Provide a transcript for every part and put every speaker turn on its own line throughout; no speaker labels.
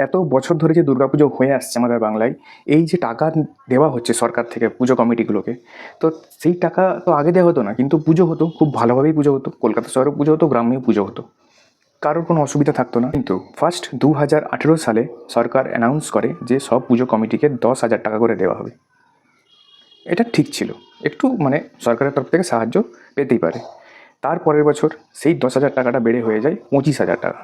এত বছর ধরে যে দুর্গাপুজো হয়ে আসছে আমাদের বাংলায়, এই যে টাকা দেওয়া হচ্ছে সরকার থেকে পুজো কমিটিগুলোকে, তো সেই টাকা তো আগে দেওয়া হতো না, কিন্তু পুজো হতো, খুব ভালোভাবেই পুজো হতো, কলকাতা শহরেও পুজো হতো, গ্রামেও পুজো হতো, কারোর কোনো অসুবিধা থাকতো না। কিন্তু ফার্স্ট 2018 সালে সরকার অ্যানাউন্স করে যে সব পুজো কমিটিকে 10,000 টাকা করে দেওয়া হবে। এটা ঠিক ছিল, একটু মানে সরকারের তরফ থেকে সাহায্য পেতেই পারে। তার পরের বছর সেই 10,000 টাকাটা বেড়ে হয়ে যায় 25,000 টাকা।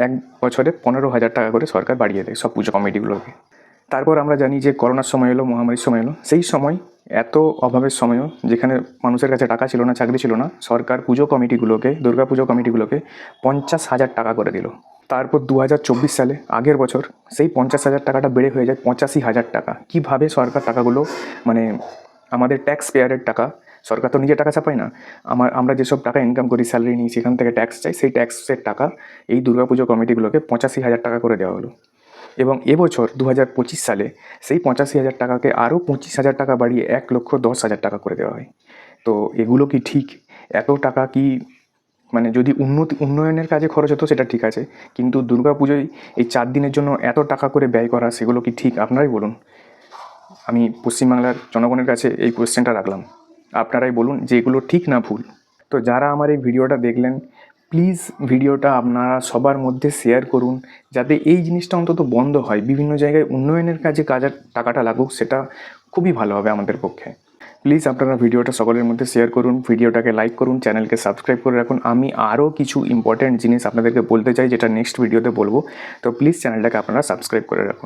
এক বছরে 15,000 টাকা করে সরকার বাড়িয়ে দেয় সব পুজো কমিটিগুলোকে। তারপর আমরা জানি যে করোনার সময় এলো, মহামারীর সময় এলো। সেই সময় এত অভাবের সময়ও, যেখানে মানুষের কাছে টাকা ছিল না, চাকরি ছিল না, সরকার পুজো কমিটিগুলোকে, দুর্গা পুজো কমিটিগুলোকে 50,000 টাকা করে দিল। তারপর 2024 সালে, আগের বছর, সেই 50,000 টাকাটা বেড়ে হয়ে যায় 85,000 টাকা। কীভাবে সরকার টাকাগুলো, মানে আমাদের ট্যাক্স পেয়ারের টাকা, সরকার তো নিজের টাকা ছাপায় না, আমরা যেসব টাকা ইনকাম করি, স্যালারি নিই, সেখান থেকে ট্যাক্স চাই, সেই ট্যাক্সের টাকা এই দুর্গাপুজো কমিটিগুলোকে 85,000 টাকা করে দেওয়া হলো। এবং এবছর 2025 সালে সেই 85,000 টাকাকে আরও 25,000 টাকা বাড়িয়ে 1,10,000 টাকা করে দেওয়া হয়। তো এগুলো কি ঠিক? এত টাকা কি, মানে যদি উন্নয়নের কাজে খরচ হতো সেটা ঠিক আছে, কিন্তু দুর্গাপুজোয় এই 4 দিনের জন্য এত টাকা করে ব্যয় করা, সেগুলো কি ঠিক? আপনারাই বলুন। আমি পশ্চিমবাংলার জনগণের কাছে এই কোয়েশ্চেনটা রাখলাম, আপনারাই বলুন যে এগুলো ঠিক না ভুল। তো যারা আমার এই ভিডিওটা দেখলেন, প্লিজ ভিডিওটা আপনারা সবার মধ্যে শেয়ার করুন, যাতে এই জিনিসটা অন্তত বন্ধ হয়। বিভিন্ন জায়গায় উন্নয়নের কাজে টাকাটা লাগুক, সেটা খুবই ভালো হবে আমাদের পক্ষে। প্লিজ আপনারা ভিডিওটা সকলের মধ্যে শেয়ার করুন, ভিডিওটাকে লাইক করুন, চ্যানেলকে সাবস্ক্রাইব করে রাখুন। আমি আরও কিছু ইম্পর্ট্যান্ট জিনিস আপনাদেরকে বলতে চাই, যেটা নেক্সট ভিডিওতে বলবো। তো প্লিজ চ্যানেলটাকে আপনারা সাবস্ক্রাইব করে রাখুন।